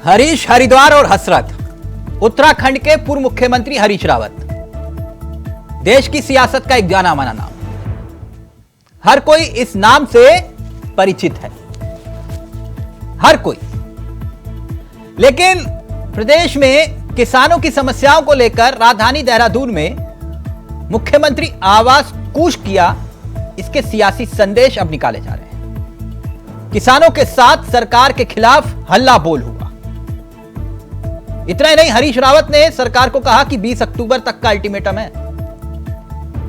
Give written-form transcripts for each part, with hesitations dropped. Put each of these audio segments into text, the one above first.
हरीश, हरिद्वार और हसरत, उत्तराखंड के पूर्व मुख्यमंत्री हरीश रावत, देश की सियासत का एक जाना माना नाम। हर कोई इस नाम से परिचित है, हर कोई। लेकिन प्रदेश में किसानों की समस्याओं को लेकर राजधानी देहरादून में मुख्यमंत्री आवास कूच किया, इसके सियासी संदेश अब निकाले जा रहे हैं। किसानों के साथ सरकार के खिलाफ हल्ला बोल हुआ। इतना ही नहीं, हरीश रावत ने सरकार को कहा कि 20 अक्टूबर तक का अल्टीमेटम है।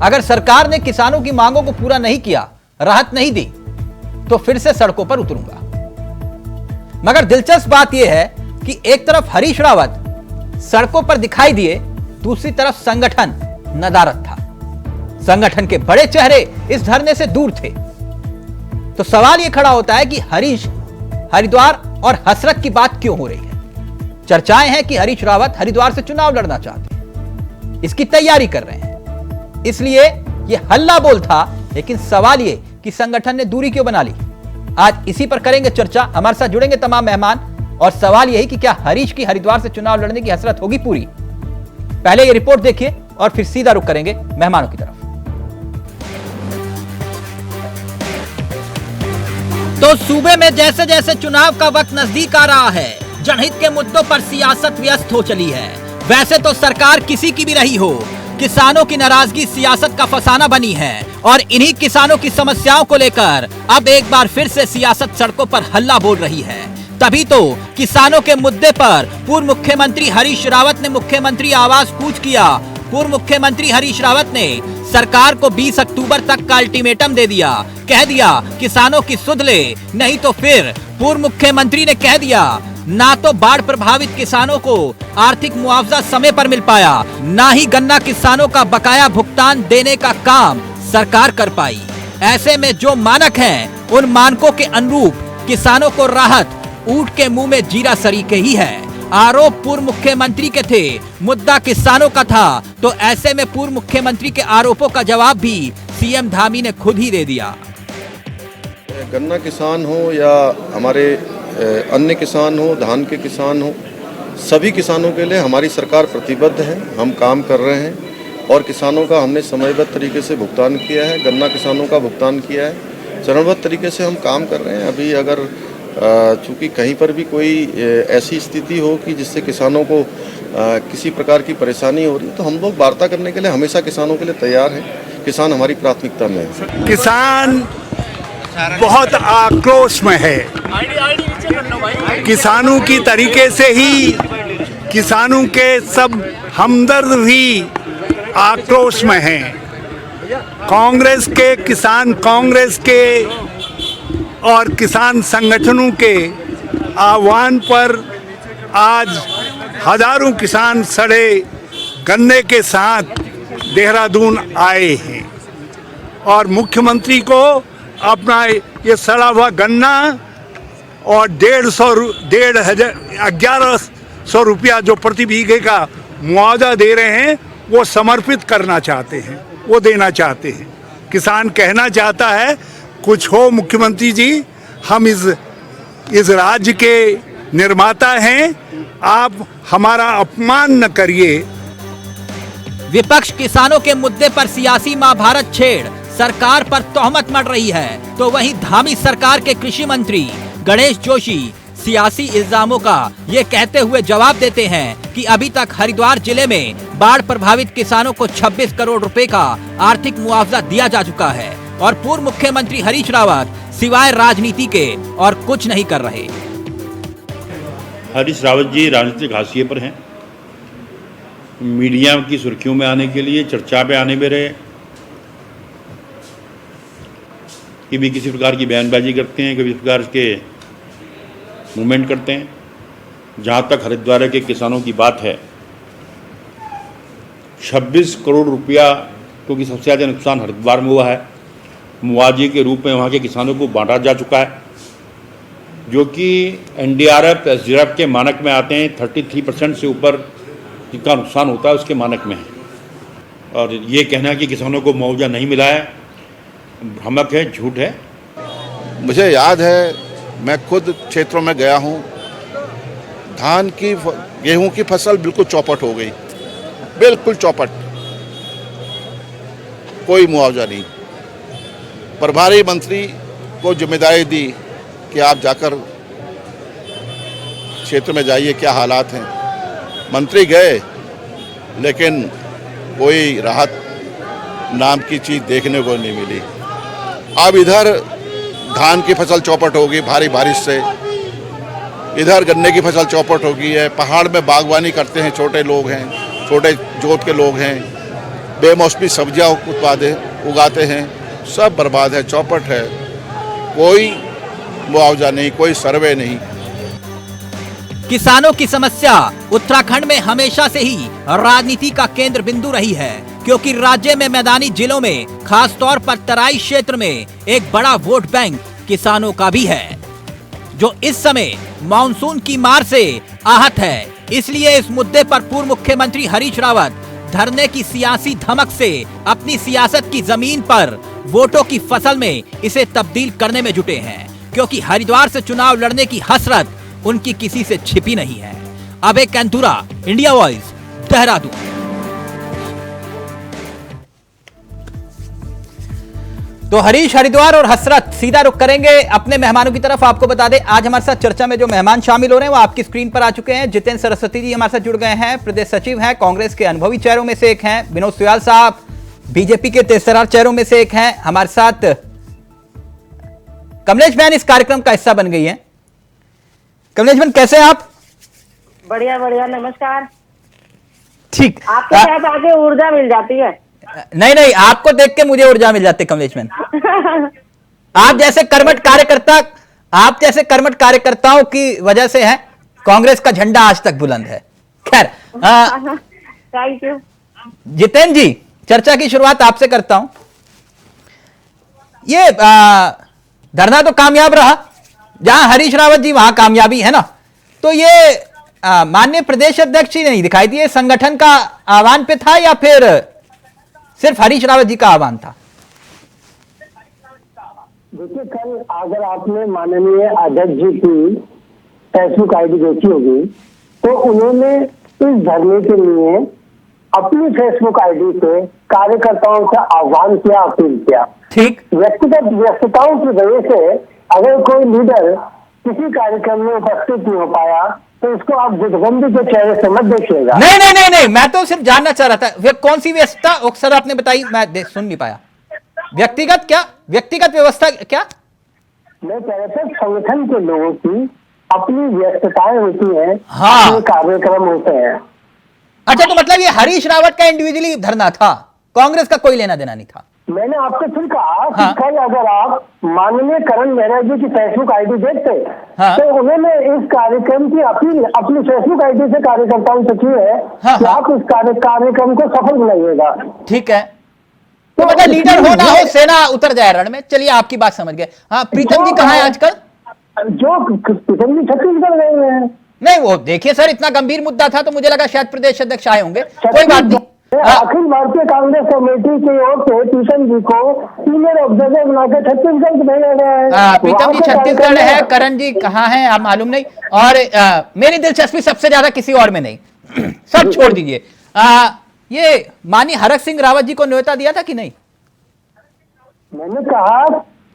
अगर सरकार ने किसानों की मांगों को पूरा नहीं किया, राहत नहीं दी, तो फिर से सड़कों पर उतरूंगा। मगर दिलचस्प बात यह है कि एक तरफ हरीश रावत सड़कों पर दिखाई दिए, दूसरी तरफ संगठन नदारद था। संगठन के बड़े चेहरे इस धरने से दूर थे। तो सवाल यह खड़ा होता है कि हरीश, हरिद्वार और हसरत की बात क्यों हो रही है? चर्चाएं हैं कि हरीश रावत हरिद्वार से चुनाव लड़ना चाहते हैं, इसकी तैयारी कर रहे हैं, इसलिए यह हल्ला बोल था। लेकिन सवाल यह कि संगठन ने दूरी क्यों बना ली? आज इसी पर करेंगे चर्चा। हमारे साथ जुड़ेंगे तमाम मेहमान, और सवाल यही कि क्या हरीश की हरिद्वार से चुनाव लड़ने की हसरत होगी पूरी? पहले यह रिपोर्ट देखिए और फिर सीधा रुख करेंगे मेहमानों की तरफ। तो सूबे में जैसे जैसे चुनाव का वक्त नजदीक आ रहा है, जनहित के मुद्दों पर सियासत व्यस्त हो चली है। वैसे तो सरकार किसी की भी रही हो, किसानों की नाराजगी सियासत का फसाना बनी है, और इन्हीं किसानों की समस्याओं को लेकर अब एक बार फिर से सियासत सड़कों पर हल्ला बोल रही है। तभी तो किसानों के मुद्दे पर पूर्व मुख्यमंत्री हरीश रावत ने मुख्यमंत्री आवास कूच किया। पूर्व मुख्यमंत्री हरीश रावत ने सरकार को 20 अक्टूबर तक का अल्टीमेटम दे दिया। कह दिया किसानों की सुध ले, नहीं तो फिर पूर्व मुख्यमंत्री ने कह दिया ना तो बाढ़ प्रभावित किसानों को आर्थिक मुआवजा समय पर मिल पाया, ना ही गन्ना किसानों का बकाया भुगतान देने का काम सरकार कर पाई। ऐसे में जो मानक हैं, उन मानकों के अनुरूप किसानों को राहत ऊंट के मुंह में जीरा सरीके ही है। आरोप पूर्व मुख्यमंत्री के थे, मुद्दा किसानों का था, तो ऐसे में पूर्व मुख्यमंत्री के आरोपों का जवाब भी सीएम धामी ने खुद ही दे दिया। गन्ना किसान हो या हमारे अन्य किसान हो, धान के किसान हो, सभी किसानों के लिए हमारी सरकार प्रतिबद्ध है। हम काम कर रहे हैं और किसानों का हमने समयबद्ध तरीके से भुगतान किया है। गन्ना किसानों का भुगतान किया है, चरणबद्ध तरीके से हम काम कर रहे हैं। अभी अगर चूँकि कहीं पर भी कोई ऐसी स्थिति हो कि जिससे किसानों को किसी प्रकार की परेशानी हो रही है, तो हम लोग वार्ता करने के लिए हमेशा किसानों के लिए तैयार हैं। किसान हमारी प्राथमिकता में है। किसान बहुत आक्रोश में है। किसानों की तरीके से ही किसानों के सब हमदर्द भी आक्रोश में हैं। कांग्रेस के किसान, कांग्रेस के और किसान संगठनों के आह्वान पर आज हजारों किसान सड़े गन्ने के साथ देहरादून आए हैं और मुख्यमंत्री को अपना ये सड़ा हुआ गन्ना और 1100 रुपया जो प्रति बीघे का मुआवजा दे रहे हैं, वो समर्पित करना चाहते हैं, वो देना चाहते हैं। किसान कहना चाहता है कुछ हो मुख्यमंत्री जी, हम इस राज्य के निर्माता हैं, आप हमारा अपमान न करिए। विपक्ष किसानों के मुद्दे पर सियासी महाभारत छेड़ सरकार पर तोहमत मढ़ रही है, तो वहीं धामी सरकार के कृषि मंत्री गणेश जोशी सियासी इल्जामों का ये कहते हुए जवाब देते हैं कि अभी तक हरिद्वार जिले में बाढ़ प्रभावित किसानों को 26 करोड़ रुपए का आर्थिक मुआवजा दिया जा चुका है, और पूर्व मुख्यमंत्री हरीश रावत सिवाय राजनीति के और कुछ नहीं कर रहे। हरीश रावत जी राजनीतिक हाशिए पर हैं, मीडिया की सुर्खियों में आने के लिए, चर्चा पे आने में रहे, कभी किसी प्रकार की बयानबाजी करते हैं, कभी प्रकार के मूवमेंट करते हैं। जहाँ तक हरिद्वार के किसानों की बात है, 26 करोड़ रुपया, क्योंकि सबसे ज़्यादा नुकसान हरिद्वार में हुआ है, मुआवजे के रूप में वहाँ के किसानों को बांटा जा चुका है, जो कि NDRF SDRF के मानक में आते हैं। 33% से ऊपर जिनका नुकसान होता है उसके मानक में है। और ये कहना कि किसानों को मुआवजा नहीं मिला है, भ्रामक है, झूठ है। मुझे याद है, मैं खुद क्षेत्रों में गया हूँ, गेहूं की फसल बिल्कुल चौपट हो गई, बिल्कुल चौपट, कोई मुआवजा नहीं। प्रभारी मंत्री को जिम्मेदारी दी कि आप जाकर क्षेत्र में जाइए, क्या हालात हैं। मंत्री गए लेकिन कोई राहत नाम की चीज़ देखने को नहीं मिली। अब इधर धान की फसल चौपट हो गई भारी बारिश से, इधर गन्ने की फसल चौपट हो गई है। पहाड़ में बागवानी करते हैं, छोटे लोग हैं, छोटे जोत के लोग हैं, बेमौसमी सब्जियां उगाते हैं, सब बर्बाद है, चौपट है, कोई मुआवजा नहीं, कोई सर्वे नहीं। किसानों की समस्या उत्तराखंड में हमेशा से ही राजनीति का केंद्र बिंदु रही है, क्योंकि राज्य में मैदानी जिलों में खास तौर पर तराई क्षेत्र में एक बड़ा वोट बैंक किसानों का भी है, जो इस समय मानसून की मार से आहत है। इसलिए इस मुद्दे पर पूर्व मुख्यमंत्री हरीश रावत धरने की सियासी धमक से अपनी सियासत की जमीन पर वोटों की फसल में इसे तब्दील करने में जुटे हैं, क्योंकि हरिद्वार से चुनाव लड़ने की हसरत उनकी किसी से छिपी नहीं है। अब एक कैंतुरा, इंडिया वॉइस, देहरादून। तो हरीश, हरिद्वार और हसरत, सीधा रुख करेंगे अपने मेहमानों की तरफ। आपको बता दें आज हमारे साथ चर्चा में जो मेहमान शामिल हो रहे हैं वो आपकी स्क्रीन पर आ चुके हैं। जितेंद्र सरस्वती जी हमारे साथ जुड़ गए हैं, प्रदेश सचिव हैं, कांग्रेस के अनुभवी चेहरों में से एक हैं। विनोद सुयाल साहब बीजेपी के तेजतर्रार चेहरों में से एक हैं। हमारे साथ कमलेश बहन इस कार्यक्रम का हिस्सा बन गई है। कमलेश बहन कैसे हैं आप? बढ़िया बढ़िया, नमस्कार। ठीक, आपके साथ आके ऊर्जा मिल जाती है। नहीं, आपको देख के मुझे ऊर्जा मिल जाती है कमलेश बहन। आप जैसे कर्मठ कार्यकर्ताओं की वजह से है कांग्रेस का झंडा आज तक बुलंद है। खैर, थैंक यू। जितेंद्र जी, चर्चा की शुरुआत आपसे करता हूं। ये धरना तो कामयाब रहा, जहां हरीश रावत जी वहां कामयाबी है ना। तो ये माननीय प्रदेश अध्यक्ष ही नहीं दिखाई दिए, संगठन का आह्वान पे था या फिर सिर्फ हरीश रावत जी का आह्वान था? देखिए, कल अगर आपने माननीय अध्यक्ष जी की फेसबुक आईडी देखी होगी तो उन्होंने इस धरने के लिए अपनी फेसबुक आईडी पे कार्यकर्ताओं से आह्वान किया, अपील किया। ठीक, व्यक्तिगत व्यस्तताओं की वजह से अगर कोई लीडर किसी कार्यक्रम में उपस्थित नहीं हो पाया तो इसको आप गुटबंदी के चेहरे से मत देखिएगा। नहीं, मैं तो सिर्फ जानना चाह रहा था वे कौन सी व्यवस्था सर आपने बताई, मैं सुन नहीं पाया। व्यक्तिगत व्यवस्था क्या? मैं कह रहा था संगठन के लोगों की अपनी व्यस्तताएं होती हैं, हाँ, अपने कार्यक्रम होते हैं। अच्छा, तो मतलब ये हरीश रावत का इंडिविजुअली धरना था, कांग्रेस का कोई लेना देना नहीं था। मैंने आपको फिर कहा कि हाँ, कल अगर आप माननीय करण मेहरा जी की फेसबुक आईडी देखते, हाँ, तो उन्होंने इस कार्यक्रम की अपील अपनी फेसबुक आईडी से कार्यकर्ताओं से की है, हाँ, कि आप इस कार्यक्रम को सफल बनाइएगा। ठीक है, तो मतलब लीडर हो ना हो सेना उतर जाए रण में। चलिए, आपकी बात समझ गए। हाँ, प्रीतम जी कहाँ है आजकल? जो प्रीतम जी छत्तीसगढ़ गए हुए हैं। नहीं, वो देखिए सर, इतना गंभीर मुद्दा था तो मुझे लगा शायद प्रदेश अध्यक्ष आए होंगे। कोई बात नहीं। अखिल भारतीय कांग्रेस कमेटी की ओर से प्रीतम जी को सीनियर ऑब्जर्वर बनाकर छत्तीसगढ़ भेजा गया है। प्रीतम जी छत्तीसगढ़ है, करण जी कहाँ है आप मालूम नहीं, और मेरी दिलचस्पी सबसे ज्यादा किसी और में नहीं। सब छोड़ दीजिए। ये माननीय हरक सिंह रावत जी को न्योता दिया था कि नहीं? मैंने कहा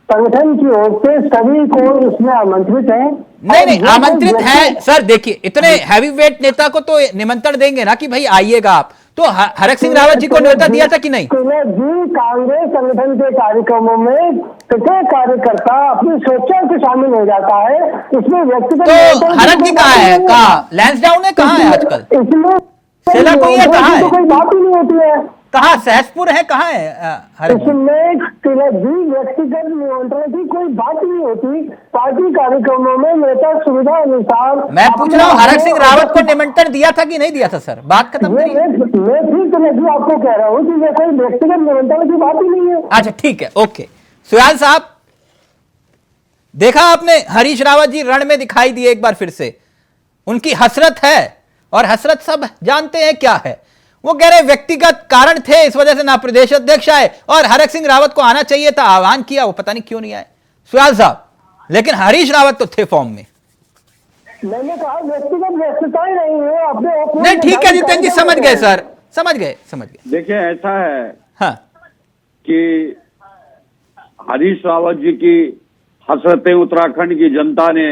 संगठन की ओर से सभी को इसमें आमंत्रित है। नहीं, आमंत्रित है सर। देखिए, इतने हैवी वेट नेता को तो निमंत्रण देंगे ना कि भाई आइएगा आप। तो हरक सिंह रावत जी को न्योता दिया था कि नहीं? जी, कांग्रेस संगठन के कार्यक्रमों में प्रत्येक कार्यकर्ता अपनी स्वेच्छा से शामिल हो जाता है, इसमें व्यक्तिगत। तो हरक जी कहाँ है? कहाँ लैंसडाउन है? कहाँ है आजकल? इसमें सेला कोई है? कहाँ है? कोई बात ही नहीं होती है। कहाँ सहसपुर है? कहाँ है हरक जी? इसमें व्यक्तिगत नियंत्रण की कोई बात नहीं होती। पार्टी कार्यक्रमों में नेता सुविधा अनुसार। मैं पूछ रहा हूँ हरक सिंह रावत को निमंत्रण दिया था कि नहीं दिया था सर? बात खत्म करिए। मैं फिर आपको कह रहा हूँ कि ये कोई व्यक्तिगत निमंत्रण की बात ही नहीं है। अच्छा, ठीक है, ओके। सुयाल साहब, देखा आपने, हरीश रावत जी रण में दिखाई दिए एक बार फिर से। उनकी हसरत है, और हसरत सब जानते हैं क्या है। वो कह रहे व्यक्तिगत कारण थे, इस वजह से ना प्रदेश अध्यक्ष आए, और हरक सिंह रावत को आना चाहिए था, आह्वान किया, वो पता नहीं क्यों नहीं आए। सुयाल साहब, लेकिन हरीश रावत तो थे फॉर्म में। मैंने कहा व्यक्तिगत व्यस्तताएं नहीं है अपने नहीं ठीक है जितेंद्र जी, समझ गए सर, समझ गए। देखिए ऐसा है हाँ कि हरीश रावत जी की हसरतें उत्तराखंड की जनता ने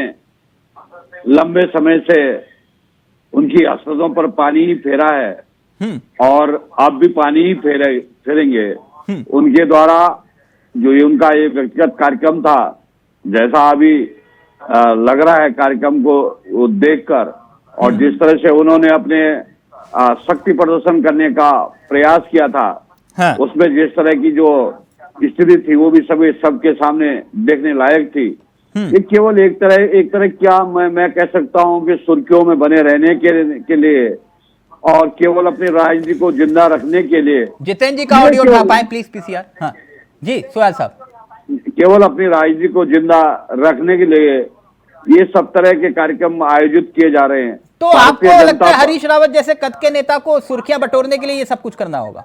लंबे समय से उनकी हसरतों पर पानी ही फेरा है और अब भी पानी ही फेरेंगे। उनके द्वारा जो ये उनका ये व्यक्तिगत कार्यक्रम था, जैसा अभी लग रहा है कार्यक्रम को देखकर, और जिस तरह से उन्होंने अपने शक्ति प्रदर्शन करने का प्रयास किया था, हाँ। उसमें जिस तरह की जो स्थिति थी वो भी सबके सामने देखने लायक थी। ये केवल एक तरह क्या मैं कह सकता हूं कि सुर्खियों में बने रहने के लिए और केवल अपनी राजनीति को जिंदा रखने के लिए। जितेंद्र जी का ऑडियो उठा पाए प्लीज पीसीआर। हाँ जी सुहेल साहब। केवल अपनी राजनीति को जिंदा रखने के लिए ये सब तरह के कार्यक्रम आयोजित किए जा रहे हैं। तो आपको लगता है हरीश रावत जैसे कद के नेता को सुर्खियां बटोरने के लिए ये सब कुछ करना होगा?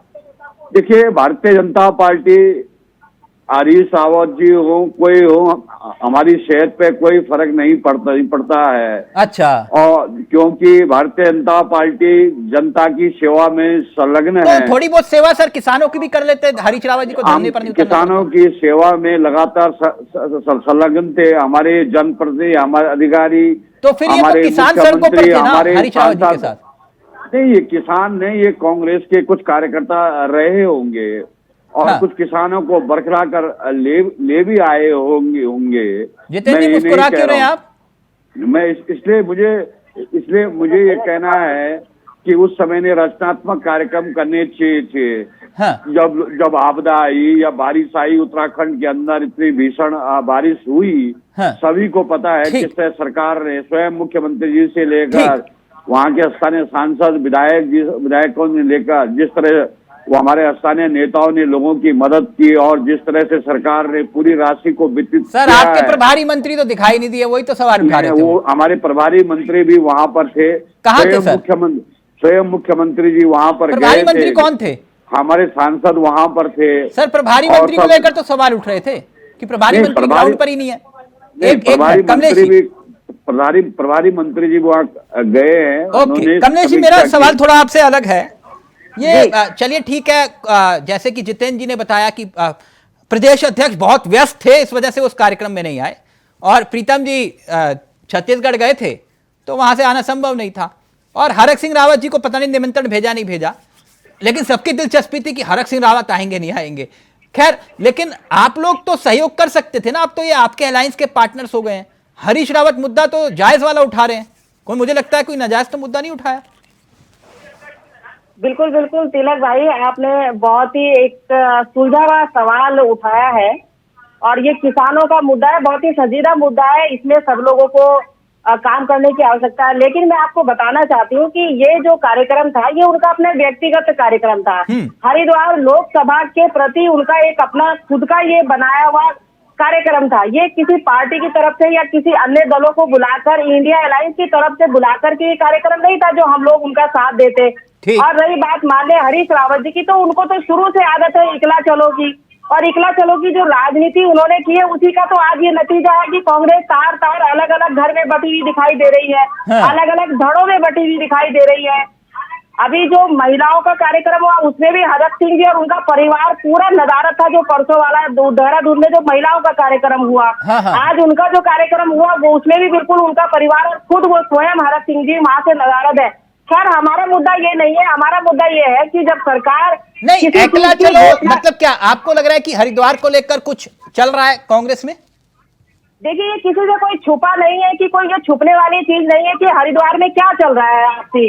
देखिए, भारतीय जनता पार्टी, हरीश रावत जी हो कोई हो, हमारी सेहत पे कोई फर्क नहीं पड़ता है। अच्छा। और क्योंकि भारतीय जनता पार्टी जनता की सेवा में संलग्न तो है। थोड़ी बहुत सेवा सर किसानों की भी कर लेते हैं, हरीश रावत जी को धरने पर नहीं उतरना किसानों की सेवा में लगातार संलग्न थे हमारे जनप्रतिनिधि, हमारे अधिकारी। तो फिर ये तो किसान सड़कों पर थे ना हरीश रावत जी के साथ? नहीं, ये किसान नहीं, ये कांग्रेस के कुछ कार्यकर्ता रहे होंगे और हाँ। कुछ किसानों को बरखला कर ले भी आए होंगे। जितेंद्र जी मुस्कुरा क्यों रहे आप? मैं इसलिए मुझे ये कहना है कि उस समय ने रचनात्मक कार्यक्रम करने चाहिए थे। हाँ। जब आपदा आई या बारिश आई, उत्तराखंड के अंदर इतनी भीषण बारिश हुई, हाँ। सभी को पता है किस तरह सरकार ने स्वयं मुख्यमंत्री जी से लेकर वहां के स्थानीय सांसद विधायकों ने लेकर जिस तरह वो हमारे स्थानीय नेताओं ने लोगों की मदद की और जिस तरह से सरकार ने पूरी राशि को वितरित सर किया आपके है। प्रभारी मंत्री तो दिखाई नहीं दिए, वही तो सवाल उठा रहे थे। वो हमारे प्रभारी मंत्री भी वहां पर थे। कहाँ थे सर? स्वयं मुख्यमंत्री जी वहां पर प्रभारी गए मंत्री थे। कौन थे? हमारे सांसद वहां पर थे। सर प्रभारी मंत्री को लेकर तो सवाल उठ रहे थे कि प्रभारी मंत्री ग्राउंड पर ही नहीं है। प्रभारी मंत्री जी वहां गए हैं। ओके कमलेश जी, मेरा सवाल थोड़ा आपसे अलग है। ये चलिए ठीक है, जैसे कि जितेंद्र जी ने बताया कि प्रदेश अध्यक्ष बहुत व्यस्त थे, इस वजह से उस कार्यक्रम में नहीं आए, और प्रीतम जी छत्तीसगढ़ गए थे तो वहां से आना संभव नहीं था, और हरक सिंह रावत जी को पता नहीं निमंत्रण भेजा नहीं भेजा, लेकिन सबकी दिलचस्पी थी कि हरक सिंह रावत आएंगे नहीं आएंगे। खैर, लेकिन आप लोग तो सहयोग कर सकते थे ना, अब तो ये आपके अलायंस के पार्टनर्स हो गए हैं। हरीश रावत मुद्दा तो जायज वाला उठा रहे हैं, कोई मुझे लगता है कोई नाजायज तो मुद्दा नहीं उठाया। बिल्कुल बिल्कुल तिलक भाई, आपने बहुत ही एक सुलझा हुआ सवाल उठाया है और ये किसानों का मुद्दा है, बहुत ही संजीदा मुद्दा है। इसमें सब लोगों को काम करने की आवश्यकता है। लेकिन मैं आपको बताना चाहती हूँ कि ये जो कार्यक्रम था ये उनका अपना व्यक्तिगत कार्यक्रम था। हरिद्वार लोकसभा के प्रति उनका एक अपना खुद का ये बनाया हुआ कार्यक्रम था। ये किसी पार्टी की तरफ से या किसी अन्य दलों को बुलाकर, इंडिया अलायंस की तरफ से बुलाकर के ये कार्यक्रम नहीं था जो हम लोग उनका साथ देते। और रही बात माननीय हरीश रावत जी की, तो उनको तो शुरू से आदत है इकला चलो की, और इकला चलो की जो राजनीति उन्होंने की है उसी का तो आज ये नतीजा है कि कांग्रेस तार तार अलग अलग घर में बटी हुई दिखाई दे रही है। हाँ। अलग अलग धड़ों में बटी हुई दिखाई दे रही है। अभी जो महिलाओं का कार्यक्रम हुआ उसमें भी हरक सिंह जी और उनका परिवार पूरा नदारत था। जो परसों वाला देहरादून में जो महिलाओं का कार्यक्रम हुआ, आज उनका जो कार्यक्रम हुआ वो उसमें भी बिल्कुल उनका परिवार और खुद वो स्वयं हरक सिंह जी वहां से नदारत है। खैर, हमारा मुद्दा ये नहीं है, हमारा मुद्दा ये है कि जब सरकार नहीं एकला चलो, मतलब क्या आपको लग रहा है कि हरिद्वार को लेकर कुछ चल रहा है कांग्रेस में? देखिए, ये किसी से कोई छुपा नहीं है कि कोई ये छुपने वाली चीज नहीं है कि हरिद्वार में क्या चल रहा है। आपसी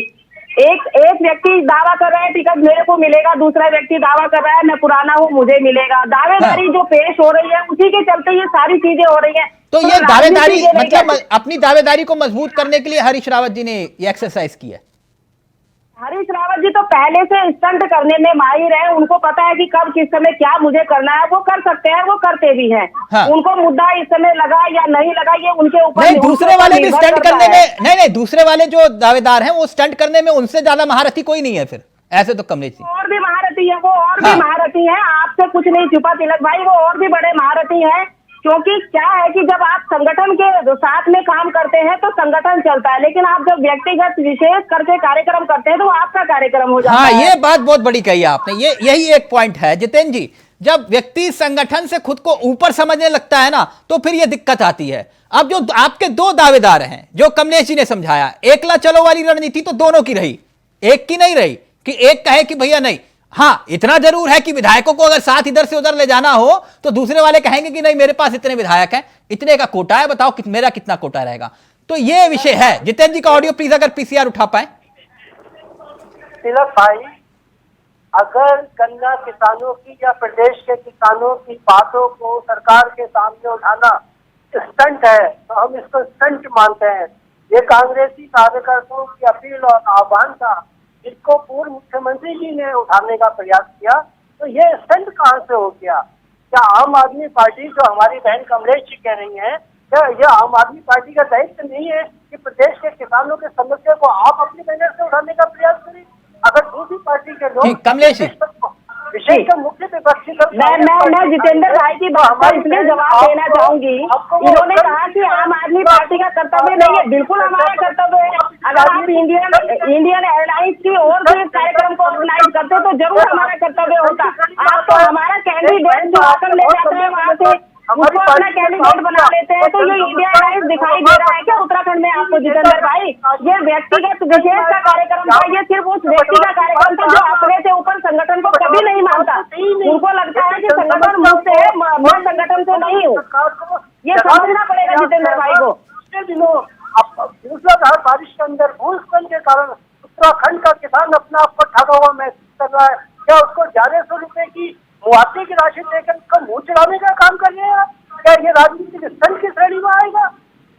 एक व्यक्ति दावा कर रहा है टिकट मेरे को मिलेगा, दूसरा व्यक्ति दावा कर रहा है मैं पुराना हूँ मुझे मिलेगा। दावेदारी जो पेश हो रही है उसी के चलते ये सारी चीजें हो रही है। तो ये दावेदारी मतलब अपनी दावेदारी को मजबूत करने के लिए हरीश रावत जी ने ये एक्सरसाइज की है। हरीश रावत जी तो पहले से स्टंट करने में माहिर है। उनको पता है कि कब किस समय क्या मुझे करना है, वो कर सकते हैं, वो करते भी हैं। हाँ। उनको मुद्दा इस समय लगा या नहीं लगा ये उनके ऊपर नहीं, दूसरे वाले भी स्टंट करने में नहीं, दूसरे वाले जो दावेदार हैं वो स्टंट करने में उनसे ज्यादा महारथी कोई नहीं है फिर ऐसे तो कमलेश जी। और भी महारथी है वो, और भी महारथी है। आपसे कुछ नहीं छुपा तिलक भाई, वो और भी बड़े महारथी हैं। क्योंकि क्या है कि जब आप संगठन के साथ में काम करते हैं तो संगठन चलता है, लेकिन आप जब व्यक्तिगत विशेष करके कार्यक्रम करते हैं तो वो आपका कार्यक्रम हो जाता हाँ, है। ये बात बहुत बड़ी कही आपने। यही एक पॉइंट है जितेंद्र जी, जब व्यक्ति संगठन से खुद को ऊपर समझने लगता है ना, तो फिर ये दिक्कत आती है। अब जो आपके दो दावेदार हैं, जो कमलेश जी ने समझाया, एकला चलो वाली रणनीति तो दोनों की रही, एक की नहीं रही कि एक कहे कि भैया नहीं। हाँ, इतना जरूर है कि विधायकों को अगर साथ इधर से उधर ले जाना हो तो दूसरे वाले कहेंगे कि नहीं, मेरे पास इतने विधायक हैं, इतने का कोटा है, बताओ मेरा कितना कोटा रहेगा। तो ये विषय है। जितेंद्र जी का ऑडियो प्लीज अगर पीसीआर उठा पाए। तिलक भाई, अगर गन्ना किसानों की या प्रदेश के किसानों की बातों को सरकार के सामने उठाना स्टंट है तो हम इसको स्टंट मानते हैं। ये कांग्रेसी कार्यकर्ताओं की अपील और आह्वान था, जिसको पूर्व मुख्यमंत्री जी ने उठाने का प्रयास किया, तो ये स्टंट कहाँ से हो गया? क्या आम आदमी पार्टी, जो हमारी बहन कमलेश जी कह रही हैं, क्या यह आम आदमी पार्टी का दायित्व नहीं है कि प्रदेश के किसानों के समस्या को आप अपनी बैनर से उठाने का प्रयास करें? अगर दूसरी पार्टी के लोग कमलेश विशेषकर मुख्य विपक्षी मैं जितेंद्र भाई की बात पर इसलिए जवाब देना चाहूंगी। इन्होंने कहा कि आम आदमी पार्टी का कर्तव्य नहीं है, बिल्कुल हमारा कर्तव्य है। अगर आप इंडियन एयरलाइंस की ओर से इस कार्यक्रम को ऑर्गेनाइज करते तो जरूर हमारा कर्तव्य होता। आप तो हमारा कैंडिडेट जो आकर ले जाते हैं वहाँ से उसको अपना कैंडिडेट बना लेते हैं, तो ये इंडिया एयरलाइंस दिखाई दे रहा है क्या उत्तराखंड में आपको जितेंद्र भाई? ये व्यक्तिगत विशेष का कार्यक्रम था, ये सिर्फ उस व्यक्ति का कार्यक्रम था जो अपने से ऊपर संगठन को कभी नहीं मानता। उनको लगता है कि संगठन मुझसे है, मैं संगठन से नहीं हूँ। ये समझना पड़ेगा जितेंद्र भाई को। पिछले दिनों मूसलाधार बारिश के अंदर भूस्खलन के कारण उत्तराखंड का किसान अपना आप को ठगा हुआ महसूस कर रहा है। क्या उसको 1100 रुपए की मुआवजे की राशि देकर उसका मुंह चढ़ाने का काम कर रहे हैं? क्या ये राजनीतिक स्थल की श्रेणी में आएगा?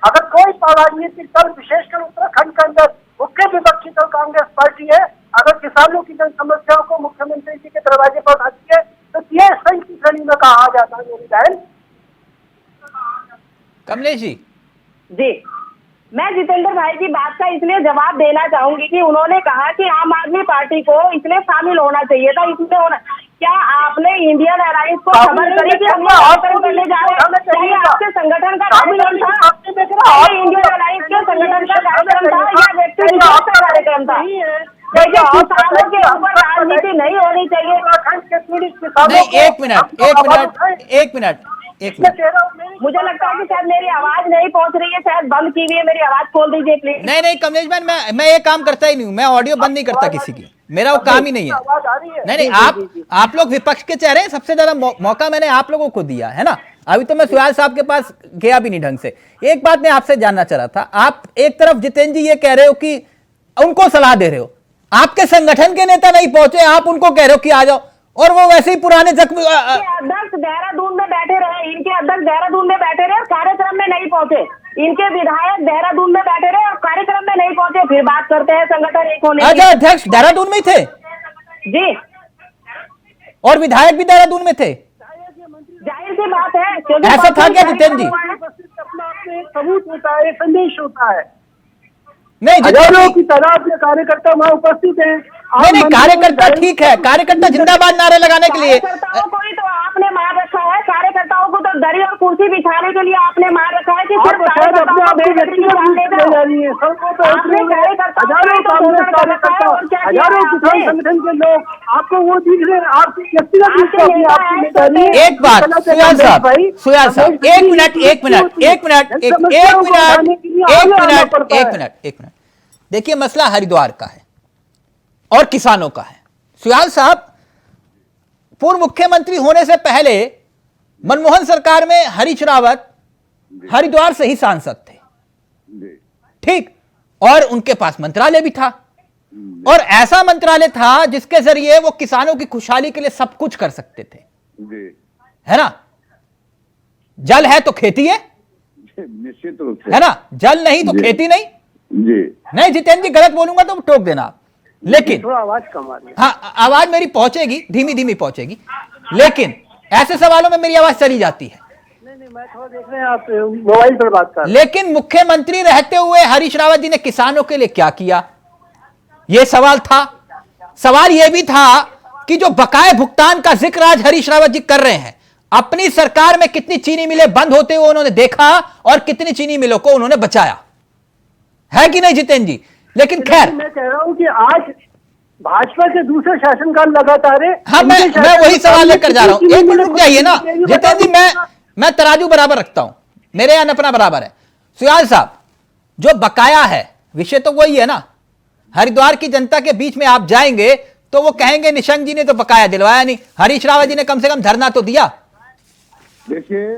अगर कोई राजनीतिक दल, विशेषकर उत्तराखंड के अंदर मुख्य विपक्षी दल कांग्रेस पार्टी है, अगर किसानों की जन समस्याओं को मुख्यमंत्री जी के दरवाजे पर उठाती है तो ये स्थल की श्रेणी में कहा जाता है मेरी बहन। कमलेश जी, मैं जितेंद्र भाई की बात का इसलिए जवाब देना चाहूंगी कि उन्होंने कहा कि आम आदमी पार्टी को इसलिए शामिल होना चाहिए था, इसमें होना। क्या आपने इंडियन एयरलाइंस को खबर करी कि हम ऑपरेशन करने जा रहे हैं? क्या आपके संगठन का कार्यक्रम था? इंडियन एयरलाइंस के संगठन का कार्यक्रम था या व्यक्ति विशेष का कार्यक्रम था? देखिए, किसानों के ऊपर राजनीति नहीं होनी चाहिए। नहीं, एक मिनट। मुझे लगता है कि शायद मेरी आवाज नहीं पहुंच रही है, शायद बंद की हुई है, मेरी आवाज खोल दीजिए प्लीज। नहीं कमलेश भाई, मैं ये काम करता ही नहीं हूँ, मैं ऑडियो बंद नहीं करता किसी की, मेरा वो काम ही नहीं है। नहीं, आप लोग विपक्ष के चेहरे, सबसे ज्यादा मौका मैंने आप लोगों को दिया है ना। अभी तो मैं सुयाल साहब के पास गया भी नहीं ढंग से। एक बात मैं आपसे जानना चाह रहा था, आप एक तरफ जितेंद्र जी ये कह रहे हो कि उनको सलाह दे रहे हो, आपके संगठन के नेता नहीं पहुंचे, आप उनको कह रहे हो कि आ जाओ, और वो वैसे ही पुराने जख्म। अध्यक्ष देहरादून में बैठे रहे, इनके अध्यक्ष देहरादून में बैठे रहे और कार्यक्रम में नहीं पहुंचे। इनके विधायक देहरादून में बैठे रहे और कार्यक्रम में नहीं पहुंचे। फिर बात करते हैं संगठन एक होने की। अच्छा, अध्यक्ष देहरादून में थे जी, और विधायक भी देहरादून में थे। जाहिर सी बात है। ऐसा था क्या जितेंद्र जी? अपना एक सबूत होता है, एक संदेश होता है। नहीं, हजारों की तादाद में कार्यकर्ता वहाँ उपस्थित हैं। नहीं, कार्यकर्ता ठीक है, कार्यकर्ता जिंदाबाद नारे लगाने के लिए। कार्यकर्ताओं को ही तो आपने मार रखा है, कार्यकर्ताओं को तो दरी और कुर्सी बिछाने के लिए आपने मार रखा है कि सिर्फ कार्यकर्ताओं को हजारों किसान संगठन के लोग आपको वो दिख रहे हैं, आपकी व्यक्तिगत। एक बात सुयाल साहब, एक मिनट। देखिए, मसला हरिद्वार का है और किसानों का है। सुयाल साहब पूर्व मुख्यमंत्री होने से पहले मनमोहन सरकार में हरीश रावत हरिद्वार से ही सांसद थे, ठीक, और उनके पास मंत्रालय भी था, और ऐसा मंत्रालय था जिसके जरिए वो किसानों की खुशहाली के लिए सब कुछ कर सकते थे, है ना। जल है तो खेती है, निश्चित रूप से, है ना। जल नहीं तो खेती नहीं जी। नहीं जितेंद्र जी, गलत बोलूंगा तो टोक देना आप, लेकिन थोड़ा आवाज कम आ रही है। हाँ, आवाज मेरी पहुंचेगी, धीमी पहुंचेगी, लेकिन ऐसे सवालों में मेरी आवाज चली जाती है। नहीं, मैं थोड़ा देख रहे हैं आप मोबाइल पर बात कर। लेकिन मुख्यमंत्री रहते हुए हरीश रावत जी ने किसानों के लिए क्या किया, यह सवाल था। सवाल यह भी था कि जो बकाये भुगतान का जिक्र आज हरीश रावत जी कर रहे हैं, अपनी सरकार में कितनी चीनी मिलें बंद होते हुए उन्होंने देखा और कितनी चीनी मिलों को उन्होंने बचाया, है कि नहीं जितेंद्र जी? लेकिन खैर मैं कह रहा हूं कि आज भाजपा के दूसरे शासनकाल लगातार है। हाँ, मैं वही सवाल लेकर जा रहा हूं। एक मिनट रुक जाइए ना जितेंद्र जी, मैं तराजू बराबर रखता हूं, मेरे यहां नपना बराबर है। सुयाल साहब, जो बकाया है विषय तो वही है ना, हरिद्वार की जनता के बीच में आप जाएंगे तो वो कहेंगे निशंक जी ने तो बकाया दिलवाया नहीं, हरीश रावत जी ने कम से कम धरना तो दिया। देखिए,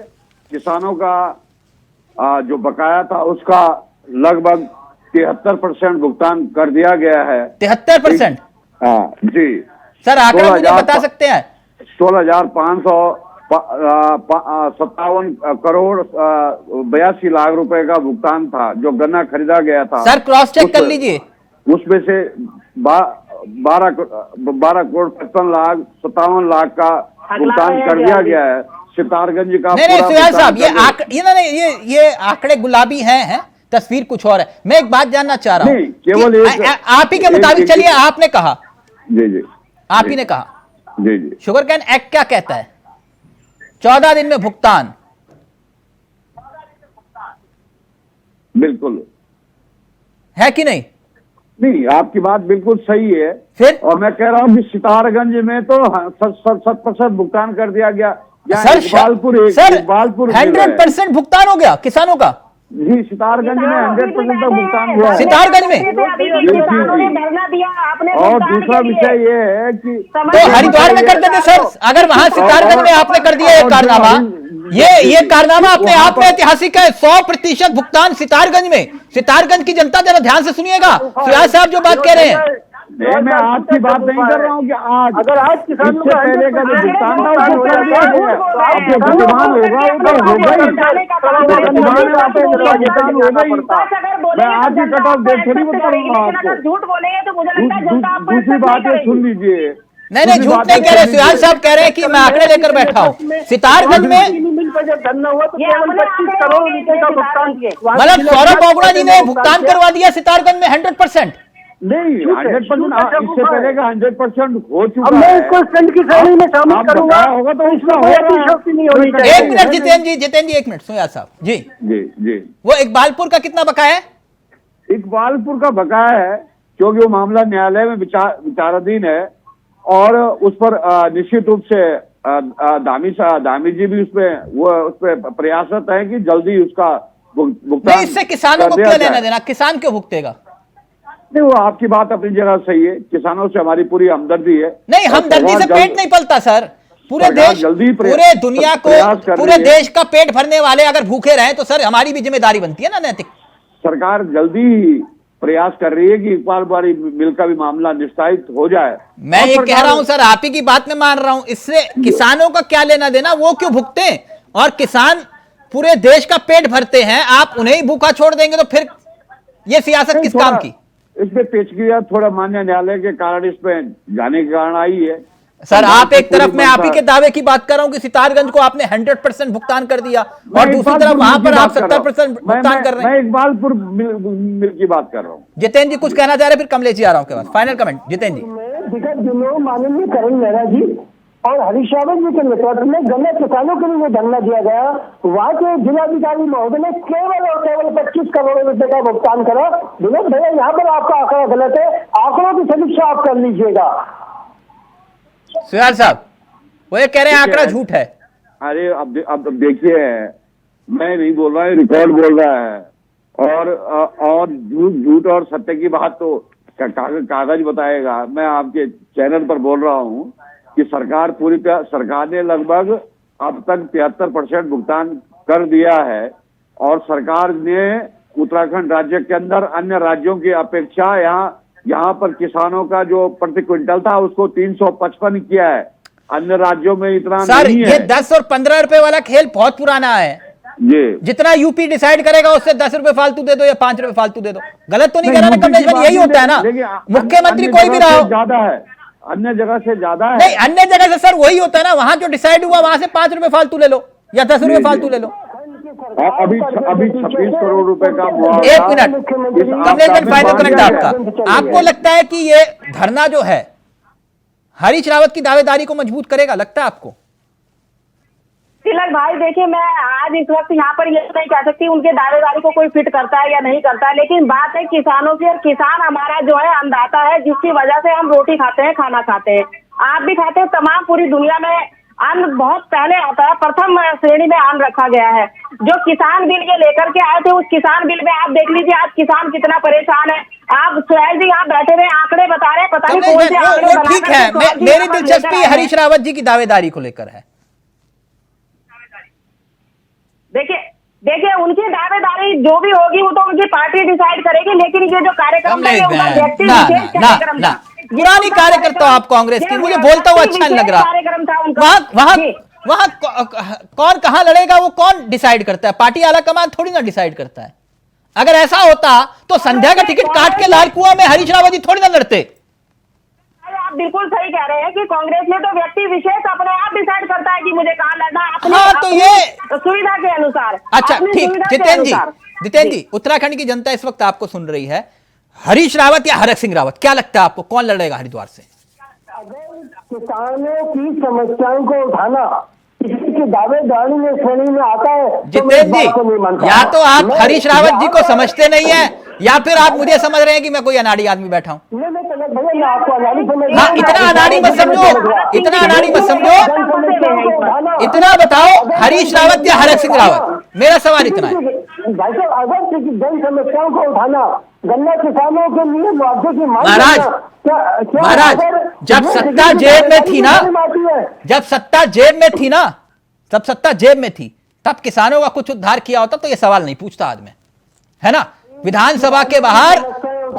किसानों का जो बकाया था उसका लगभग 73% भुगतान कर दिया गया है। 73%? हाँ जी सर, आंकड़ा मुझे बता सकते हैं? 16,557 करोड़ 82 लाख रुपए का भुगतान था जो गन्ना खरीदा गया था। सर क्रॉस चेक कर लीजिए। उसमें से 12 करोड़ 55 लाख 57 लाख का भुगतान कर दिया गया है। सितारगंज का नहीं सुयाल साहब, ये आंकड़े गुलाबी हैं, तस्वीर कुछ और है। मैं एक बात जानना चाह रहा हूं, केवल आप ही के मुताबिक चलिए, आपने कहा जी आप ही ने कहा जी शुगर कैन एक्ट क्या कहता है? 14 दिन में भुगतान। बिल्कुल है कि नहीं? नहीं, आपकी बात बिल्कुल सही है। फिर और मैं कह रहा हूं कि सितारगंज में तो 100% भुगतान कर दिया गया। सर इकबालपुर 100% भुगतान हो गया किसानों का? जी, सितारगंज में 100% तक भुगतान हुआ है। सितारगंज में? धरना दिया आपने। और दूसरा विषय ये है कि तो हरिद्वार में कर देते सर, अगर वहां सितारगंज में आपने कर दिया ये कारनामा, ये कारनामा अपने आप में ऐतिहासिक है। 100% भुगतान सितारगंज में। सितारगंज की जनता जरा ध्यान से सुनिएगा, सुयाल साहब जो बात कह रहे हैं। मैं आपकी बात नहीं कर रहा हूँ कि आज अगर आज किसानों इससे पहले का जो भुगतान था उसको कर दिया गया। अब जो भुगतान होगा वो तो होगा ही। भुगतान होगा ही। मैं आज ही कट ऑफ डेट थोड़ी बता रहा हूँ आपको। झूठ बोलेंगे तो मुझे लगता है जनता आपको दूसरी बात ये सुन लीजिए। नहीं झूठ नहीं कह रहे, सुयाल साहब कह रहे हैं कि मैं आंकड़े लेकर बैठा हूँ। सितारगंज में जब धरना हुआ तो केवल 25 करोड़ रुपए का भुगतान किया। मतलब सौरभ बोगड़ा जी ने भुगतान करवा दिया सितारगंज में 100%? नहीं, 100% इससे पहले का 100% हो चुका अब है। मैं इसको स्टंट की श्रेणी में शामिल करूंगा। होगा तो उसका होगा। नहीं होनी चाहिए। एक मिनट जितेंद्र जी एक मिनट, सुयाल साहब जी जी वो इकबालपुर का कितना बकाया है? इकबालपुर का बकाया है क्योंकि वो मामला न्यायालय में विचाराधीन है और उस पर निश्चित रूप से दामी जी भी उसपे प्रयासरत है कि जल्दी उसका भुगतान। नहीं, इससे किसानों को क्या लेना देना? किसान क्यों भुगतेगा? नहीं, वो आपकी बात अपनी जगह सही है। किसानों से हमारी पूरी हमदर्दी है। नहीं, हमदर्दी से पेट नहीं पलता सर। पूरे देश, पूरे दुनिया को, पूरे देश का पेट भरने वाले अगर भूखे रहे तो सर हमारी भी जिम्मेदारी बनती है ना नैतिक। सरकार जल्दी प्रयास कर रही है कि इकबाल मिल का भी मामला निस्तारित हो जाए। मैं ये कह रहा हूं सर, आप ही की बात में मान रहा हूं, इससे किसानों का क्या लेना देना? वो क्यों भुगते? और किसान पूरे देश का पेट भरते हैं, आप उन्हें ही भूखा छोड़ देंगे तो फिर ये सियासत किस काम की? इसमें पेचगिया थोड़ा मान्य न्यायालय के कारण इसमें जाने के कारण आई है। सर आप एक तरफ मैं आप ही के दावे की बात कर रहा हूं कि सितारगंज को आपने 100% भुगतान कर दिया और दूसरी तरफ वहां पर आप 70% भुगतान कर रहे हैं। मैं इकबालपुर मिल की बात कर रहा हूं। जितेंद्र जी कुछ कहना चाह रहे, फिर कमलेश जी आ रहा हूं के बाद फाइनल कमेंट। जितेंद्र जी, विगत दिनों माननीय करण मेहरा जी और हरीश रावत जी के नेतृत्व में गन्ना किसानों के लिए धरना दिया गया। वहाँ के जिलाधिकारी महोदय ने केवल और केवल 25 करोड़ रुपए का भुगतान करा। विनोद भैया, यहाँ पर आपका आंकड़ा गलत है, आंकड़ों की समीक्षा आप कर लीजिएगा। सुयाल साहब वो ये कह रहे हैं आंकड़ा झूठ है। अरे अब देखिए, मैं नहीं बोल रहा, रिकॉर्ड बोल रहा है। और झूठ और सत्य की बात तो कागज बताएगा। मैं आपके चैनल पर बोल रहा हूँ कि सरकार ने लगभग अब तक 73% भुगतान कर दिया है और सरकार ने उत्तराखंड राज्य के अंदर अन्य राज्यों की अपेक्षा यहाँ पर किसानों का जो प्रति क्विंटल था उसको 355 किया है। अन्य राज्यों में इतना सर नहीं है। ये 10 और 15 रुपए वाला खेल बहुत पुराना है। जी, जितना यूपी डिसाइड करेगा उससे 10 रुपए फालतू दे दो या 5 रुपए फालतू दे दो। गलत तो नहीं कह रहा ना कमलेश भाई? यही होता है ना, मुख्यमंत्री कोई भी रहा हो। ज्यादा है, अन्य जगह से ज्यादा है। नहीं, अन्य जगह से सर वही होता है ना, वहां जो डिसाइड हुआ वहां से 5 रुपए फालतू ले लो या 10 रुपए फालतू ले लो। अभी 26 करोड़ रुपए का एक मिनट कमलेश भाई, फाइनल कमेंट आपको लगता है कि ये धरना जो है हरीश रावत की दावेदारी को मजबूत करेगा? लगता है आपको? तिलक भाई देखिए, मैं आज इस वक्त यहाँ पर ये नहीं कह सकती उनके दावेदारी को कोई फिट करता है या नहीं करता है, लेकिन बात है किसानों की, और किसान हमारा जो है अन्नदाता है, जिसकी वजह से हम रोटी खाते हैं, खाना खाते हैं, आप भी खाते हैं। तमाम पूरी दुनिया में अन्न बहुत पहले आता है, प्रथम श्रेणी में अन्न रखा गया है। जो किसान बिल ये लेकर के आए थे, उस किसान बिल में आप देख लीजिए आज किसान कितना परेशान है। आप सुरेश जी आप बैठे हुए आंकड़े बता रहे हैं, पता नहीं कौन से आंकड़े बना ठीक है, मेरी दिलचस्पी हरीश रावत जी की दावेदारी को लेकर है। देखिए उनकी दावेदारी जो भी होगी वो तो उनकी पार्टी डिसाइड करेगी, लेकिन ये जो कार्यक्रम है उनका व्यक्ति विशेष कार्यक्रम था। पुरानी कार्यकर्ता आप कांग्रेस की, मुझे बोलता हुआ अच्छा नहीं लग रहा। कार्यक्रम था वहां कौन कहां लड़ेगा वो कौन डिसाइड करता है? पार्टी आला कमान थोड़ी ना डिसाइड करता है। अगर ऐसा होता तो संध्या का टिकट काट के लाल कुआं में हरीश रावत जी थोड़ी ना लड़ते। आप बिल्कुल सही कह रहे हैं कि कांग्रेस में तो व्यक्ति विशेष अपने आप डिसाइड करता है कि मुझे कहां लड़ना, हाँ, तो ये सुविधा के अनुसार। अच्छा ठीक, जितेंद्र जी, उत्तराखंड की जनता इस वक्त आपको सुन रही है। हरीश रावत या हरक सिंह रावत, क्या लगता है आपको कौन लड़ेगा हरिद्वार से? किसानों की समस्याओं को उठाना किसी दावेदारी में श्रेणी में आता है। जितेंद्र जी, या तो आप हरीश रावत जी को समझते नहीं है, या फिर आप मुझे समझ रहे हैं कि मैं कोई अनाड़ी आदमी बैठा हूं। हाँ, इतना अनाड़ी मत समझो, इतना अनाड़ी मत समझो। इतना बताओ, हरीश रावत या हरक सिंह रावत? मेरा सवाल इतना है। भाई साहब, अगर जन समस्याओं को उठाना, गन्ना किसानों के लिए मुआवजे की मांग, महाराज जब सत्ता जेब में थी ना, जब सत्ता जेब में थी तब किसानों का कुछ उद्धार किया होता तो ये सवाल नहीं पूछता आज मैं, है ना? विधानसभा के बाहर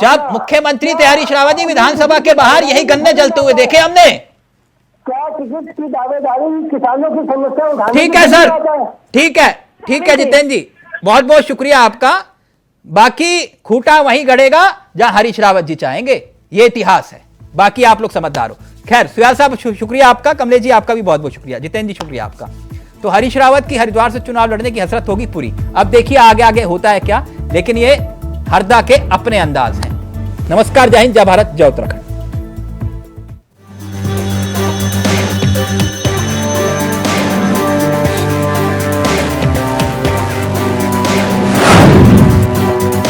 जब मुख्यमंत्री थे हरीश रावत जी, विधानसभा के बाहर यही गन्ने जलते हुए देखे हमने। क्या टिकट की दावेदारी किसानों की समस्या उठाने? ठीक है सर, ठीक है जितेंद्र जी, बहुत बहुत शुक्रिया आपका। बाकी खूंटा वहीं गड़ेगा जहां हरीश रावत जी चाहेंगे, ये इतिहास है। बाकी आप लोग समझदार हो। खैर सुयाल साहब शुक्रिया आपका, कमलेश जी आपका भी बहुत बहुत शुक्रिया, जितेंद्र जी शुक्रिया आपका। तो हरीश रावत की हरिद्वार से चुनाव लड़ने की हसरत होगी पूरी। अब देखिए आगे आगे होता है क्या, लेकिन ये हरदा के अपने अंदाज हैं। नमस्कार, जय हिंद, जय भारत, जय उत्तराखंड।